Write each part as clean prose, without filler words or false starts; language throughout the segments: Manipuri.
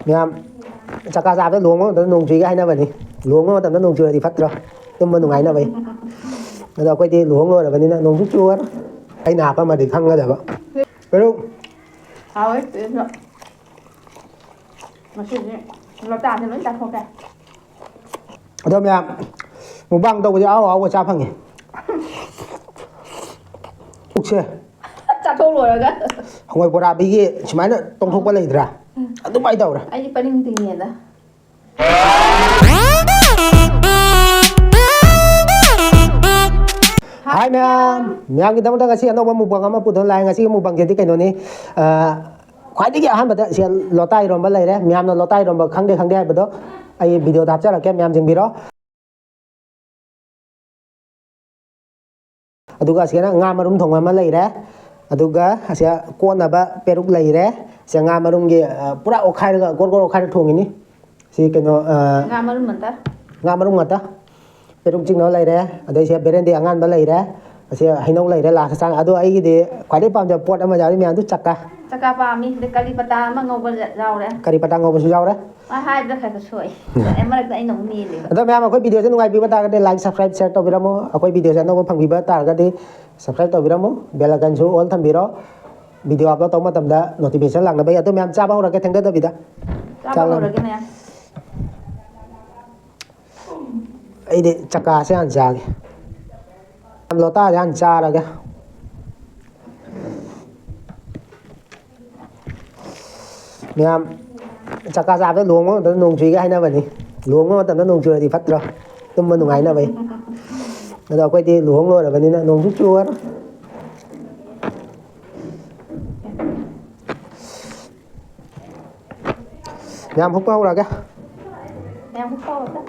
ꯃꯌꯥꯝ ꯆꯥꯛꯀꯥ ꯆꯥꯕꯗ ꯂꯨꯍꯣꯡꯕ ꯃꯇꯝꯗ ꯅꯣꯡ ꯆꯨꯏꯒ ꯍꯥꯏꯅꯕꯅꯤ ꯂꯨꯍꯣꯡꯕ ꯃꯇꯝꯗ ꯅꯣꯡ ꯆꯨꯔꯗꯤ ꯐꯠꯇ꯭ꯔꯣ ꯇꯨꯝꯕ ꯅꯨꯡꯉꯥꯏꯅꯕꯩ ꯑꯗꯣ ꯑꯩꯈꯣꯏꯗꯤ ꯂꯨꯍꯣꯡ ꯂꯣꯏꯔꯕꯅꯤꯅ ꯅꯣꯡꯁꯨ ꯆꯨꯔ ꯑꯩꯅ ꯍꯥꯞꯄꯝꯃꯗꯤ ꯈꯪꯒꯗꯕ ꯄꯦꯔꯨꯛ ꯍꯥꯎꯋꯦ ꯄꯦꯔꯨꯛꯁꯨ ꯉꯁꯤꯗꯤ ꯂꯣꯇꯥꯁꯦ ꯂꯣꯏ ꯆꯥꯊꯣꯛꯀꯦ ꯑꯗꯣ ꯃꯌꯥꯝ ꯃꯨꯛꯕꯥꯡ ꯇꯧꯕꯁꯦ ꯑꯍꯥꯎ ꯑꯍꯥꯎꯕ ꯆꯥ ꯐꯪꯉꯦ ꯄꯨꯛꯁꯦ ꯆꯥꯊꯣꯛ ꯂꯣꯏꯔꯒ ꯍꯋꯥꯏ ꯕꯣꯔꯥꯕꯤꯒꯤ ꯁꯨꯃꯥꯏꯅ ꯇꯣꯡꯊꯣꯛꯄ ꯂꯩꯗ꯭ꯔꯥ ꯑꯗꯨꯃꯥꯏꯅ ꯇꯧꯔꯦ ꯑꯩꯗꯤ ꯄꯔꯤꯡ ꯇꯤꯡꯉꯦꯗ ꯍꯥꯏ ꯃꯌꯥꯝ ꯃꯌꯥꯝꯒꯤꯗꯃꯛꯇ ꯉꯁꯤ ꯑꯅꯧꯕ ꯃꯨꯛꯕꯥꯡ ꯑꯃ ꯄꯨꯊꯣꯛ ꯂꯥꯛꯑꯦ ꯉꯁꯤꯒꯤ ꯃꯨꯛꯕꯥꯡꯁꯤꯗꯤ ꯀꯩꯅꯣꯅꯤ ꯈ꯭ꯋꯥꯏꯗꯒꯤ ꯑꯍꯥꯟꯕꯗ ꯁꯤ ꯂꯣꯇꯥ ꯏꯔꯣꯝꯕ ꯂꯩꯔꯦ ꯃꯌꯥꯝꯅ ꯂꯣꯇꯥ ꯏꯔꯣꯝꯕ ꯈꯪꯗꯦ ꯍꯥꯏꯕꯗꯣ ꯑꯩ ꯚꯤꯗꯤꯑꯣꯗ ꯍꯥꯞꯆꯔꯛꯀꯦ ꯃꯌꯥꯝ ꯌꯦꯡꯕꯤꯔꯣ ꯑꯗꯨꯒ ꯑꯁꯤꯅ ꯉꯥ ꯃꯔꯨꯝ ꯊꯣꯡꯕ ꯑꯃ ꯂꯩꯔꯦ ꯑꯗꯨꯒ ꯑꯁꯤꯗ ꯀꯣꯠꯅꯕ ꯄꯦꯔꯨꯛ ꯂꯩꯔꯦ ꯁꯤ ꯉꯥ ꯃꯔꯨꯝꯒꯤ ꯄꯨꯔꯥ ꯑꯣꯠꯈꯥꯏꯔꯒ ꯒꯣꯔ ꯒꯣꯔ ꯑꯣꯠꯈꯥꯏꯔꯒ ꯊꯣꯡꯉꯤꯅꯤ ꯁꯤ ꯀꯩꯅꯣ ngà mà mình ta ꯉꯥ ꯃꯔꯨꯝ ꯉꯥꯛꯇ ꯄꯦꯔꯨꯛ ꯆꯤꯡꯅꯕ ꯂꯩꯔꯦ ꯑꯗꯩ ꯕꯦꯔꯦꯟꯗꯤ ꯑꯉꯥꯟꯕ ꯂꯩꯔꯦ ꯑꯁꯤ ꯍꯩꯅꯧ ꯂꯩꯔꯦ ꯂꯥꯁꯇ ꯆꯥꯡ ꯑꯗꯣ ꯑꯩꯒꯤꯗꯤ ꯈ꯭ꯋꯥꯏꯗꯒꯤ ꯄꯥꯝꯖꯕ ꯄꯣꯠ ꯑꯃ ꯌꯥꯎꯔꯤ ꯃꯌꯥꯝꯗꯨ ꯆꯛꯀꯥ chaka pa mi de kali pata mà ngầu rau ꯀꯔꯤ ꯄꯇꯥ ꯉꯧꯕꯁꯨ ꯌꯥꯎꯔꯦ hai bữa khai cái sôi em mà lại nấu mì đi ꯑꯗꯣ ꯃꯌꯥꯝ ꯑꯩꯈꯣꯏ ꯚꯤꯗꯤꯑꯣꯁꯦ ꯅꯨꯡꯉꯥꯏꯕꯤꯕ ꯇꯥꯔꯒꯗꯤ ꯂꯥꯏꯛ ꯁꯕꯁꯀ꯭ꯔꯥꯏꯕ ꯁꯦꯌꯔ ꯇꯧꯕꯤꯔꯝꯃꯣ ꯑꯩꯈꯣꯏ ꯚꯤꯗꯤꯑꯣꯁꯦ ꯑꯅꯧꯕ ꯐꯪꯕꯤꯕ ꯇꯥꯔꯒꯗꯤ ꯁꯕꯁꯀ꯭ꯔꯥꯏꯕ ꯇꯧꯕꯤꯔꯝꯃꯣ ꯕꯦꯜ ꯑꯥꯏꯀꯟꯁꯨ ꯑꯣꯜ ꯊꯝꯕꯤꯔꯣ ꯚꯤꯗꯤꯑꯣ ꯑꯞꯂꯣꯗ ꯇꯧꯕ ꯃꯇꯝꯗ ꯅꯣꯇꯤꯐꯤꯀꯦꯁꯟ ꯂꯥꯛꯅꯕ ꯑꯗꯣ ꯃꯌꯥꯝ ꯆꯥꯕ ꯍꯧꯔꯒꯦ ꯊꯦꯡꯊꯗꯕꯤꯗ chapa hầu rồi cái này ꯑꯩꯗꯤ ꯆꯛꯀꯥꯁꯦ ꯍꯥꯟꯅ ꯆꯥꯒꯦ ꯂꯣꯇꯥꯁꯦ ꯍꯥꯟꯅ ꯆꯥꯔꯒꯦ ꯃꯌꯥꯝ ꯆꯛꯀꯥ ꯆꯥꯕꯗ ꯂꯨꯍꯣꯡꯕ ꯃꯇꯝꯗ ꯅꯣꯡ ꯆꯨꯏꯒ ꯍꯥꯏꯅꯕꯅꯤ ꯂꯨꯍꯣꯡꯕ ꯃꯇꯝꯗ ꯅꯣꯡ ꯆꯨꯔꯗꯤ ꯐꯠꯇ꯭ꯔꯣ ꯇꯨꯝꯕ ꯅꯨꯡꯉꯥꯏꯅꯕꯩ ꯑꯗꯣ ꯑꯩꯈꯣꯏꯗꯤ ꯂꯨꯍꯣꯡ ꯂꯣꯏꯔꯕꯅꯤꯅ ꯅꯣꯡꯁꯨ ꯆꯨꯔ ꯃꯌꯥꯝ ꯍꯨꯞꯄ ꯍꯧꯔꯒꯦ em cũng to đó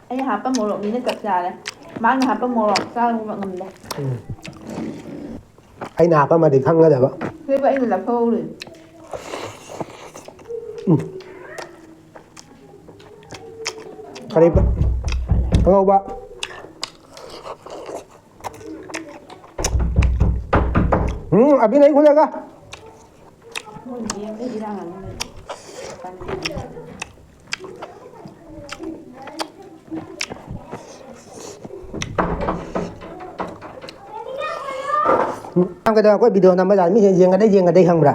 anh hạp một lọ mì nó chặt trà này mang hạp một lọ sao mà ngầm đây ꯑꯩꯅ ꯍꯥꯞꯄꯝꯃꯗꯤ ꯈꯪꯒꯗꯕ thế vậy là khô rồi ꯀꯔꯤ ꯑꯉꯧꯕ ꯑꯕꯤ ꯅꯩ ꯈꯨꯂꯦꯒ em đi ra hàng này ꯀꯩꯗꯧ ꯑꯩꯈꯣꯏ ꯚꯤꯗꯤꯑꯣ ꯅꯝꯕ ꯌꯥꯔ ꯃꯤꯁꯦ ꯌꯦꯡꯒꯗꯩ ꯈꯪꯕ꯭ꯔꯥ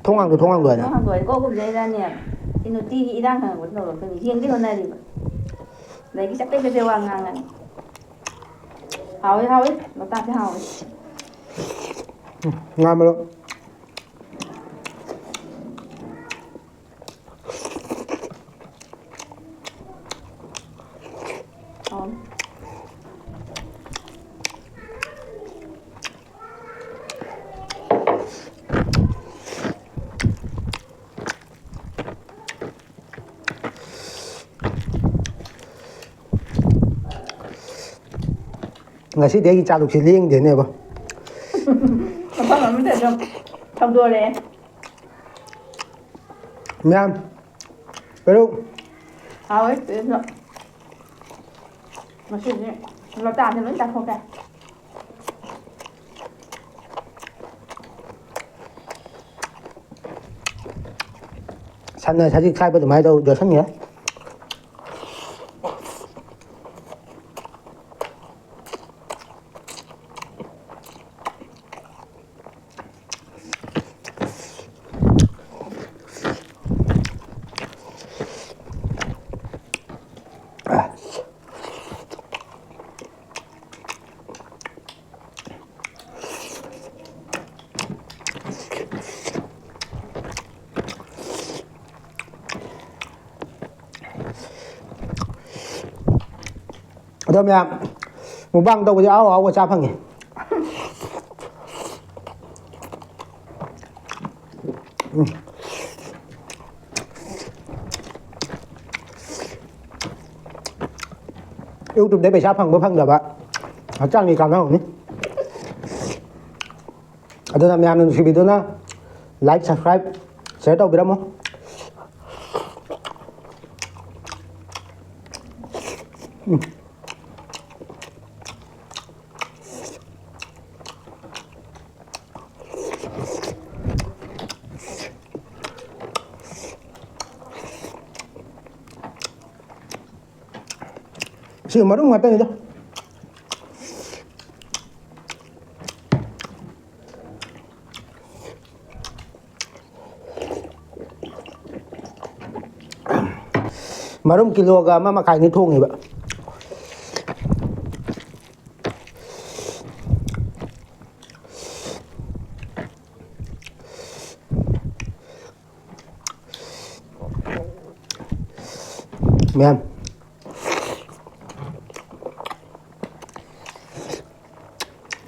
ꯊꯣꯡꯉꯥꯡꯗꯣ ꯍꯥꯏꯅ rồi cô cũng dễ ra nè thì nó ti nghĩ đang hàng vẫn đầu cái riêng cái hôm nay thì lấy cái chắc cái hoàng ngang này hào ấy nó ta cái hào ấy ꯉꯥ ꯃꯔꯨꯝ ꯉꯁꯤꯗꯤ ꯑꯩꯒꯤ ꯆꯥꯂꯨꯛꯁꯤ ꯂꯦꯡꯗꯦꯅꯦꯕ không làm được không không đùa đấy ꯃꯌꯥꯝ ꯄꯦꯔꯨꯛ hào ấy được mà chuyện này nó tàn thì nó chặt không cả ꯁꯟꯅ ꯁꯖꯤꯛ ꯈꯥꯏꯕ ꯑꯗꯨꯃꯥꯏꯅ ꯇꯧ ꯌꯣꯠꯁꯟꯒꯦ ꯑꯗꯣ ꯃꯌꯥꯝ ꯃꯨꯛꯕꯥꯡ ꯇꯧꯕꯁꯦ ꯑꯍꯥꯎ ꯑꯍꯥꯎꯕ ꯆꯥ ꯐꯪꯉꯦ ꯌꯨꯇꯨꯕꯇ ꯄꯩꯁꯥ ꯐꯪꯕ ꯐꯪꯗꯕ ꯍꯛꯆꯥꯡꯒꯤ ꯀꯥꯟꯅꯍꯧꯅꯤ ꯑꯗꯨꯅ ꯃꯌꯥꯝꯅ ꯅꯨꯡꯁꯤꯕꯤꯗꯨꯅ ꯂꯥꯏꯛ ꯁꯕꯁꯀ꯭ꯔꯥꯏꯕ ꯁꯦꯌꯔ ꯇꯧꯕꯤꯔꯝꯃꯣ Sự mà đúng ngặt đây đó. Marum kilogram mà khai ni thong hiba. Mềm.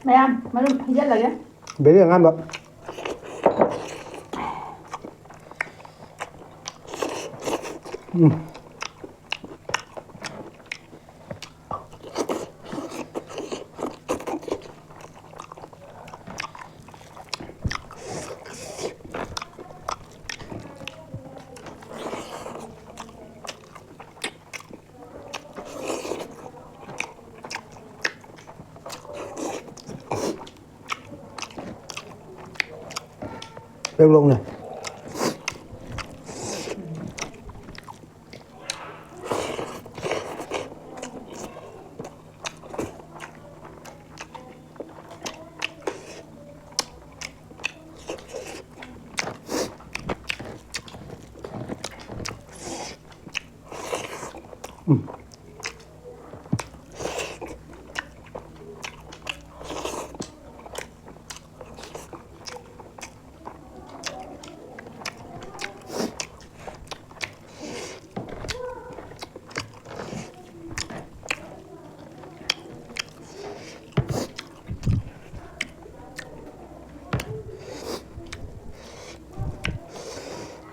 Mày ăn, mà đúng rất là ghét. Bé đi ăn bậy. Bêu luôn này.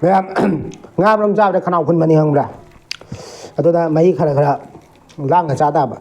Mềm. Ngam lắm sao để khăn nào khuyên mà đi không ra. Tôi đã mấy khá là lang cái cha ta bà.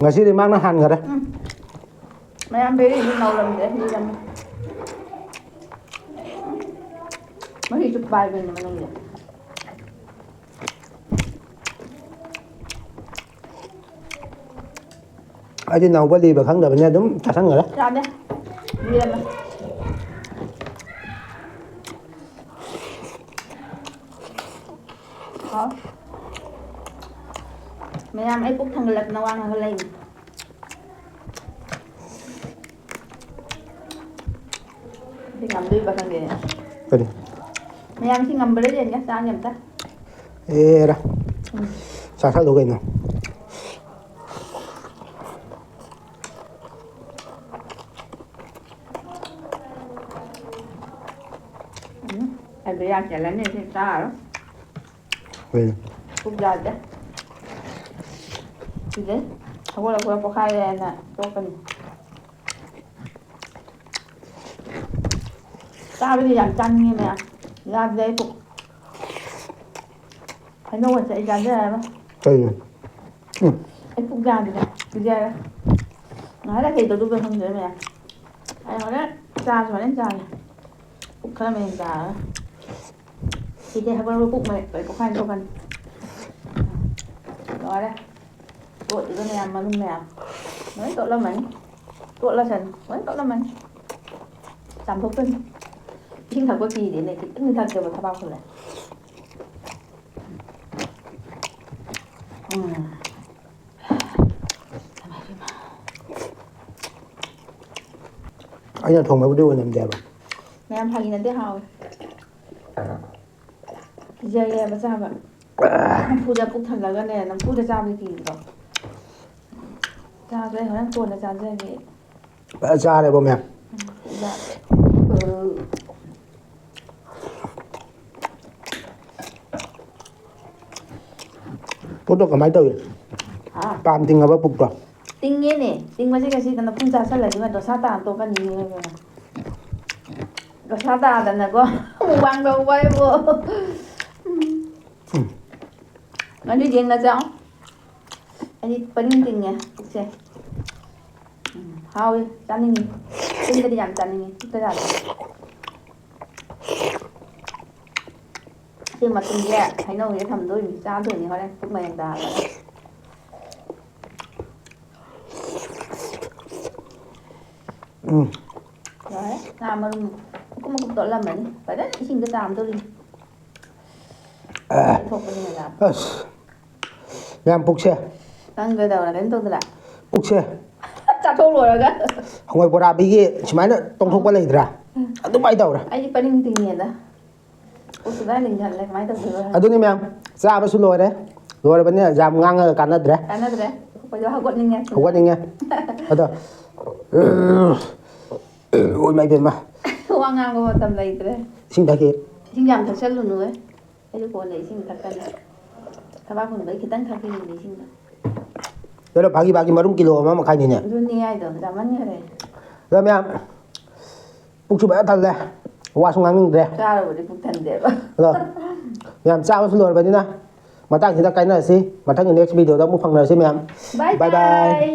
Ngasi di mana han ngada? Mày ăn bê đi, đi nấu làm để đi làm. Mới đi chụp bài về mà nông vậy. Ai đi nào có đi vào kháng được nha đúng chả sáng ngada. Ra đi. Đi làm. Hả? Mày ăn ấy cúc thằng lật nấu ăn thằng lên. Thì ngầm đi vào thằng gì? Cái đi. Mày ăn thì ngầm bữa đấy nhá, sao nhầm ta? Ê ra. Sao sao đồ cái nào? Anh bị ăn chả lắm này thì sao đó? Vậy. Cũng dài đấy. Gì đấy? Không là vừa khai nè, tôi cần. Tao bây giờ làm chăn như nè, làm dây phục. Anh đâu mà chạy ra thế này mà. Cái gì? Anh phục ra thì nè, cái gì đó. Nói là thì tôi đúng không nhớ mày. Anh nói đấy, ra rồi đến ra nè. Phục khai mình ra. Thì đây hai con phục mày phải có khai đâu cần. Nói đấy. Tội thì con em mà lung nào. Nói tội là mình. Tội là sần, nói tội là mình. Làm thuốc tinh. Nhưng thật có gì để này thì ít người thật kêu vào thao bao rồi này. ꯑꯩꯅ ꯊꯣꯡꯕꯕꯨꯗꯤ ꯑꯣꯏꯅꯝꯗꯦꯕ ꯃꯌꯥꯝ ꯐꯥꯒꯤ ꯅꯠꯇꯦ ꯍꯥꯎꯋꯦ ꯀꯤꯖꯩꯌꯦꯕ ꯆꯥꯕ ꯅꯝꯐꯨꯗ ꯄꯨꯛ ꯊꯜꯂꯒꯅꯦ ꯅꯝꯐꯨꯗ ꯆꯥꯕꯗꯤ ꯀꯤꯗ꯭ꯔꯣ ꯆꯥꯕꯗ ꯑꯩ ꯍꯣꯔꯦꯟ ꯀꯣꯟꯅ ꯆꯥꯖꯒꯦ ꯐꯖꯅ ꯆꯥꯔꯦꯕ ꯃꯌꯥꯝ ꯄꯨꯛꯇꯣ ꯀꯃꯥꯏꯅ ꯇꯧꯏ ꯄꯥꯝ ꯇꯤꯡꯉꯕ ꯄꯨꯛꯇꯣ ꯇꯤꯡꯉꯦꯅꯦ ꯇꯤꯡꯕꯁꯦ ꯉꯁꯤꯗ ꯅꯄꯨꯡ ꯆꯥꯁꯜꯂꯗꯤ ꯗꯣꯁꯥ ꯇꯥꯅ ꯇꯣꯛꯀꯅꯤꯅꯦ ꯗꯣꯁꯥ ꯇꯥꯗꯅꯀꯣ ꯃꯨꯛꯕꯥꯡ ꯇꯧꯕ ꯍꯥꯏꯕꯨ ꯑꯗꯨ ꯌꯦꯡꯅ ꯆꯥꯎ ꯑꯩꯗꯤ ꯄꯔꯤꯡ ꯇꯤꯡꯉꯦ ꯄꯨꯛꯁꯦ ꯍꯥꯎꯋꯤ ꯆꯥꯅꯤꯡꯉꯤ ꯆꯤꯟꯗꯗꯤ ꯌꯥꯝ ꯆꯥꯅꯤꯡꯉꯤ ꯄꯨꯛꯇ ꯌꯥꯗꯦ ꯁꯤ ꯃꯇꯨꯡꯁꯦ ꯍꯩꯅꯧꯁꯦ ꯊꯝꯗꯣꯏꯅꯤ ꯆꯥꯗꯣꯏꯅꯤ ꯍꯣꯔꯦꯟ ꯄꯨꯛ ꯃꯌꯦꯡ ꯇꯥꯍꯜꯂꯒ ꯌꯥꯔꯦ ꯉꯥ ꯃꯔꯨꯝ ꯃꯀꯨꯞ ꯃꯀꯨꯞ ꯇꯣꯠꯂꯝꯃꯅꯤ ꯐꯖꯅ ꯏꯁꯤꯡꯗ ꯆꯥꯝꯗꯣꯔꯤꯅꯤ ꯊꯣꯛꯄꯅꯤꯅ ꯌꯥꯝ ꯑꯁ ꯃꯌꯥꯝ ꯄꯨꯛꯁꯦ ꯅꯪ ꯀꯩꯗꯧꯔꯦ ꯀꯩꯝ ꯇꯧꯗ꯭ꯔꯥ ꯄꯨꯛꯁꯦ ꯆꯥꯊꯣꯛ ꯂꯣꯏꯔꯒ ꯍꯋꯥꯏ ꯕꯣꯔꯥꯕꯤꯒꯤ ꯁꯨꯃꯥꯏꯅ ꯇꯣꯡꯊꯣꯛꯄ ꯂꯩꯗ꯭ꯔꯥ ꯑꯗꯨꯃꯥꯏꯅ ꯇꯧꯔꯦ ꯑꯩꯗꯤ ꯄꯔꯤꯡ ꯇꯤꯡꯉꯦꯗ ꯄꯨꯛꯁꯨ ꯂꯣꯏ ꯂꯤꯡꯁꯜꯂꯦ ꯀꯃꯥꯏꯅ ꯇꯧꯗꯣꯏꯕ ꯑꯗꯨꯅꯤ ꯃꯌꯥꯝ ꯆꯥꯕꯁꯨ ꯂꯣꯏꯔꯦ ꯂꯣꯏꯔꯕꯅꯤꯅ ꯌꯥꯝ ꯉꯥꯡꯉꯒ ꯀꯥꯟꯅꯗ꯭ꯔꯦ ꯀꯥꯟꯅꯗ꯭ꯔꯦ ꯑꯩꯈꯣꯏꯁꯨ ꯍꯧꯒꯠꯅꯤꯡꯉꯦ ꯍꯧꯒꯠꯅꯤꯡꯉꯦ ꯑꯗꯣ ꯏꯃꯥꯏ ꯏꯄꯦꯝꯃ ꯋꯥ ꯉꯥꯡꯕ ꯃꯇꯝ ꯂꯩꯇ꯭ꯔꯦ ꯏꯁꯤꯡ ꯊꯛꯈꯤ ꯏꯁꯤꯡ ꯌꯥꯝ ꯊꯛꯆꯜꯂꯨꯅꯨꯍꯦ ꯑꯩꯁꯨ ꯀꯣꯟꯅ ꯏꯁꯤꯡ ꯊꯛꯀꯅꯤ ꯊꯕꯥꯛ ꯀꯨꯟꯕꯩ ꯈꯤꯇꯪ ꯊꯛꯈꯤꯅꯤ ꯏꯁꯤꯡꯗꯣ ꯀꯩꯅꯣ ꯐꯥꯒꯤ ꯃꯔꯨꯝ ꯀꯤꯂꯣ 1.5ꯅꯤꯅꯦ ꯑꯗꯨꯅꯤ ꯍꯥꯏꯗꯣ ꯌꯥꯝꯃꯟꯈꯔꯦ ꯑꯗꯣ ꯃꯌꯥꯝ ꯄꯨꯛꯁꯨ ꯐꯖꯅ ꯊꯜꯂꯦ ꯋꯥꯁꯨ ꯉꯥꯡꯅꯤꯡꯗ꯭ꯔꯦ ꯆꯥꯔꯕꯨꯗꯤ ꯄꯨꯛ ꯊꯟꯗꯦꯕ ꯑꯗꯣ ꯃꯌꯥꯝ ꯆꯥꯕꯁꯨ ꯂꯣꯏꯔꯕꯅꯤꯅ ꯃꯇꯥꯡꯁꯤꯗ ꯀꯥꯏꯅꯔꯁꯤ ꯃꯊꯪꯒꯤ ꯅꯦꯛꯁ ꯚꯤꯗꯤꯑꯣꯗ ꯑꯃꯨꯛ ꯐꯪꯅꯔꯁꯤ ꯃꯌꯥꯝ ꯕꯥꯏ ꯕꯥꯏ ꯕꯥꯏ ꯕꯥꯏ